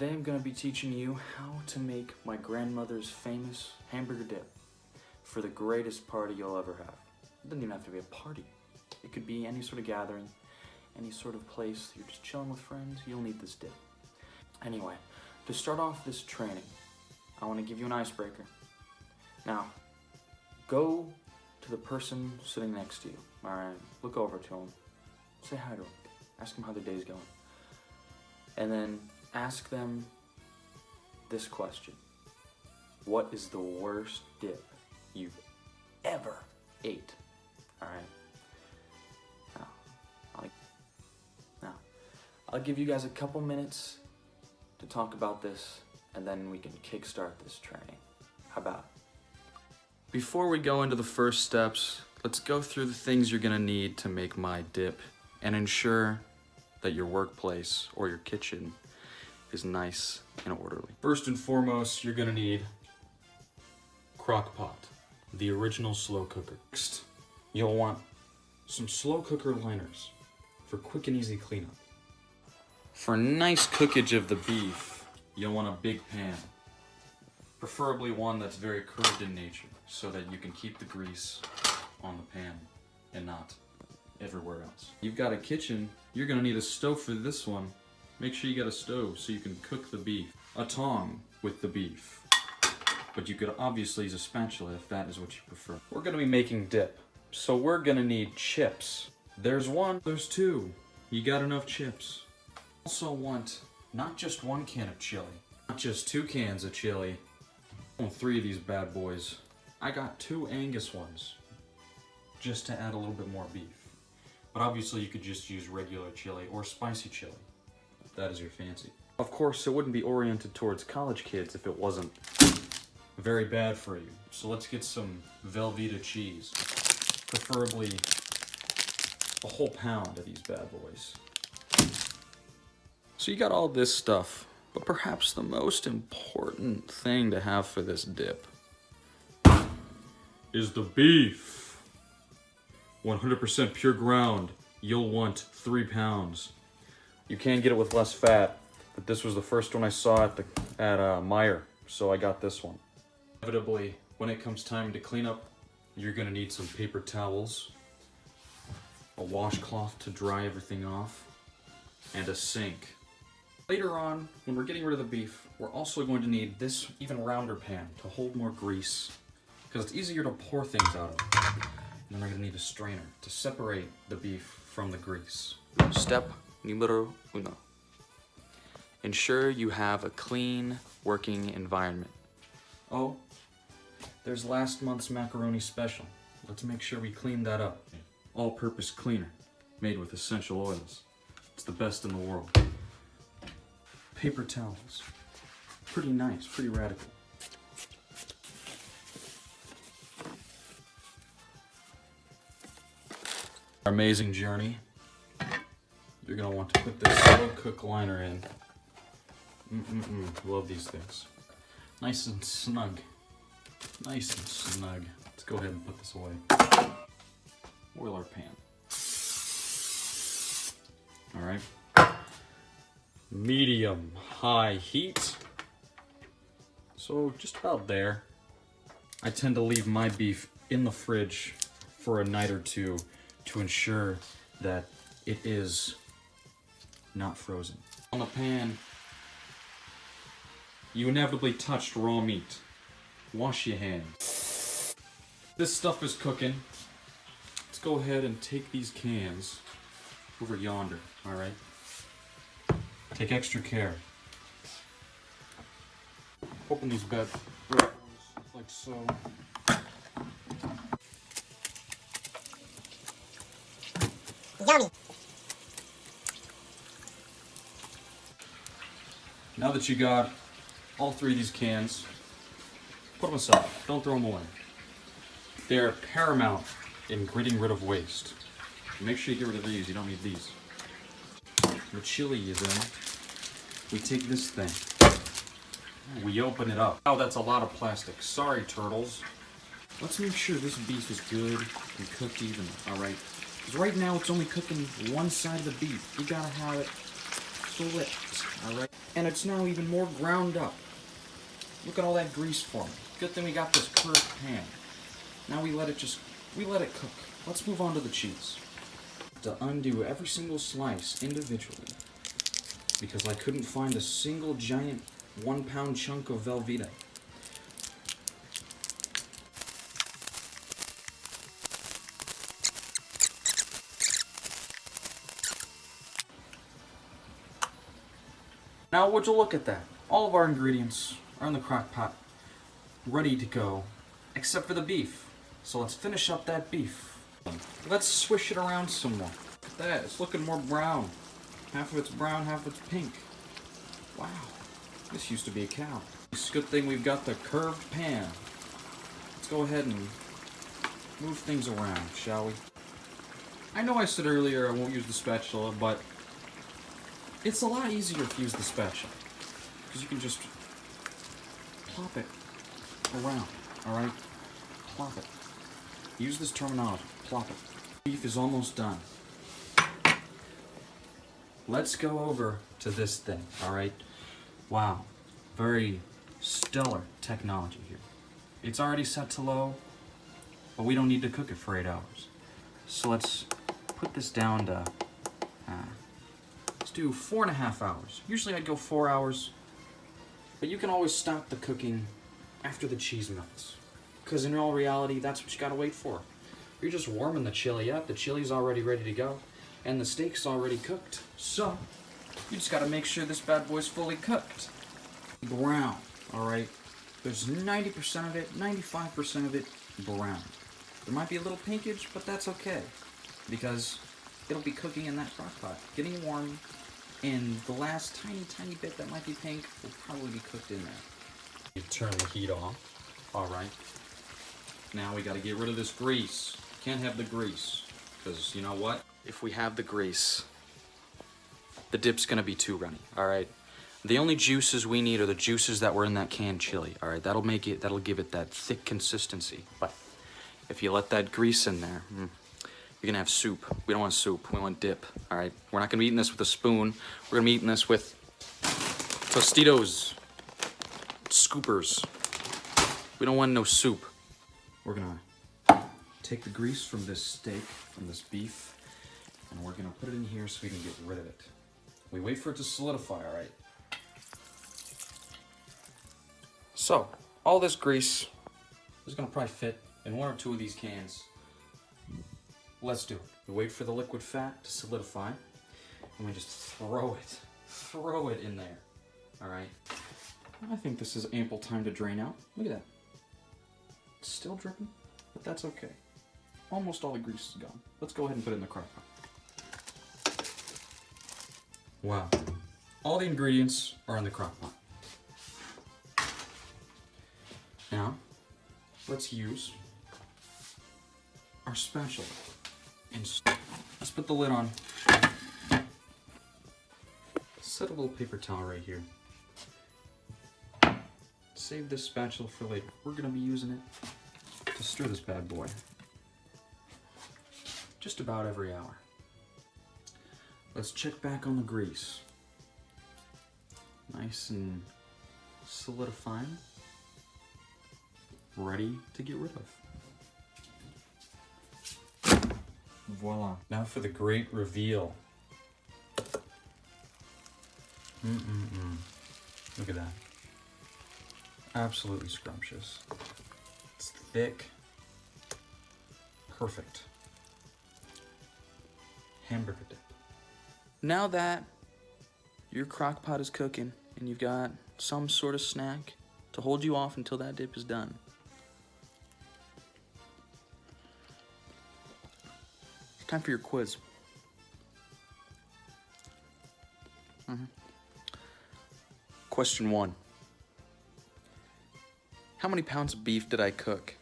Today I'm going to be teaching you how to make my grandmother's famous hamburger dip for the greatest party you'll ever have. It doesn't even have to be a party. It could be any sort of gathering, any sort of place you're just chilling with friends, you'll need this dip. Anyway, to start off this training, I want to give you an icebreaker. Now, go to the person sitting next to you, alright? Look over to him, say hi to him, ask him how their day's going. And then ask them this question. What is the worst dip you've ever ate? Alright? Now, I'll give you guys a couple minutes to talk about this, and then we can kickstart this training. How about it? Before we go into the first steps, let's go through the things you're gonna need to make my dip and ensure that your workplace or your kitchen is nice and orderly. First and foremost, you're gonna need crock pot, the original slow cooker. Next, you'll want some slow cooker liners for quick and easy cleanup. For nice cookage of the beef, you'll want a big pan, preferably one that's very curved in nature so that you can keep the grease on the pan and not everywhere else. You've got a kitchen, you're gonna need a stove for this one. Make sure you got a stove so you can cook the beef. A tong with the beef. But you could obviously use a spatula if that is what you prefer. We're gonna be making dip, so we're gonna need chips. There's one, there's two. You got enough chips. Also want not just one can of chili, not just 2 cans of chili. I want 3 of these bad boys. I got 2 Angus ones, just to add a little bit more beef. But obviously you could just use regular chili or spicy chili, if that is your fancy. Of course, it wouldn't be oriented towards college kids if it wasn't very bad for you. So let's get some Velveeta cheese, preferably a whole pound of these bad boys. So you got all this stuff, but perhaps the most important thing to have for this dip is the beef. 100% pure ground. You'll want 3 pounds. You can get it with less fat, but this was the first one I saw at Meijer, so I got this one. Inevitably, when it comes time to clean up, you're gonna need some paper towels, a washcloth to dry everything off, and a sink. Later on, when we're getting rid of the beef, we're also going to need this even rounder pan to hold more grease, because it's easier to pour things out of. And then we're going to need a strainer to separate the beef from the grease. Step numero uno. Ensure you have a clean, working environment. Oh, there's last month's macaroni special. Let's make sure we clean that up. All-purpose cleaner, made with essential oils. It's the best in the world. Paper towels. Pretty nice, pretty radical. Our amazing journey. You're gonna want to put this slow cook liner in. Love these things. Nice and snug. Nice and snug. Let's go ahead and put this away. Oil our pan. All right. Medium high heat. So just about there. I tend to leave my beef in the fridge for a night or two to ensure that it is not frozen. On the pan, you inevitably touched raw meat. Wash your hands. This stuff is cooking. Let's go ahead and take these cans over yonder, all right? Take extra care. Open these bad boys like so. Yummy. Now that you got all 3 of these cans, put them aside. Don't throw them away. They're paramount in getting rid of waste. Make sure you get rid of these. You don't need these. The chili is in. We take this thing. We open it up. Oh, that's a lot of plastic. Sorry, turtles. Let's make sure this beef is good and cooked evenly, alright? Because right now it's only cooking one side of the beef. You gotta have it flipped, all right? And it's now even more ground up. Look at all that grease forming. Good thing we got this curved pan. Now we let it cook. Let's move on to the cheese. To undo every single slice individually because I couldn't find a single giant 1 pound chunk of Velveeta. Now would you look at that? All of our ingredients are in the crock pot, ready to go, except for the beef. So let's finish up that beef. Let's swish it around some more. Look at that, it's looking more brown. Half of it's brown, half of it's pink. Wow, this used to be a cow. It's a good thing we've got the curved pan. Let's go ahead and move things around, shall we? I know I said earlier I won't use the spatula, but it's a lot easier if you use the spatula. Because you can just plop it around, alright? Plop it. Use this terminology, plop it. Beef is almost done. Let's go over to this thing, alright? Wow, very stellar technology here. It's already set to low, but we don't need to cook it for 8 hours. So let's put this down to, let's do 4.5 hours. Usually I'd go 4 hours, but you can always stop the cooking after the cheese melts. Because in all reality, that's what you gotta wait for. You're just warming the chili up, the chili's already ready to go, and the steak's already cooked. So, you just gotta make sure this bad boy's fully cooked. Brown, alright? There's 90% of it, 95% of it brown. There might be a little pinkage, but that's okay. Because it'll be cooking in that crock pot, getting warm, and the last tiny bit that might be pink will probably be cooked in there. You turn the heat off, alright? Now we gotta get rid of this grease. Can't have the grease, because you know what? If we have the grease, the dip's gonna be too runny, alright? The only juices we need are the juices that were in that canned chili, alright? That'll give it that thick consistency. But if you let that grease in there, you're gonna have soup. We don't want soup, we want dip, alright? We're not gonna be eating this with a spoon. We're gonna be eating this with Tostitos, scoopers. We don't want no soup. We're gonna take the grease from this steak, from this beef, and we're gonna put it in here so we can get rid of it. We wait for it to solidify, alright? So, all this grease is gonna probably fit in 1 or 2 of these cans. Let's do it. We wait for the liquid fat to solidify, and we just throw it in there, alright? I think this is ample time to drain out. Look at that. It's still dripping, but that's okay. Almost all the grease is gone. Let's go ahead and put it in the crock pot. Wow. All the ingredients are in the crock pot. Now, let's use our spatula. And let's put the lid on. Set a little paper towel right here. Save this spatula for later. We're gonna be using it to stir this bad boy just about every hour. Let's check back on the grease. Nice and solidifying. Ready to get rid of. Voila. Now for the great reveal. Look at that. Absolutely scrumptious. It's thick. Perfect. Hamburger dip. Now that your crock pot is cooking and you've got some sort of snack to hold you off until that dip is done, it's time for your quiz. Question 1. How many pounds of beef did I cook?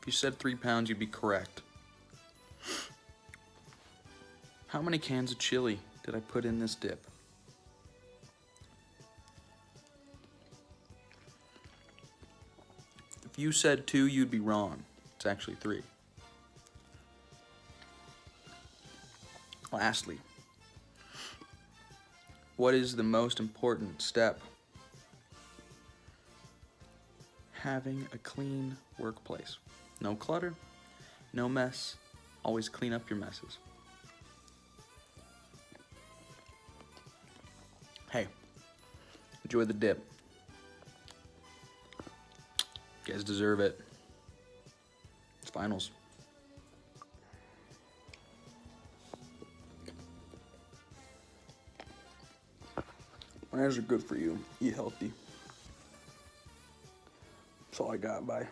If you said 3 pounds, you'd be correct. How many cans of chili did I put in this dip? If you said 2, you'd be wrong. It's actually 3. lastly, what is the most important step? Having a clean workplace. No clutter, no mess. Always clean up your messes. Hey, enjoy the dip. You guys deserve it. It's finals. Bananas are good for you. Eat healthy. That's all I got. Bye.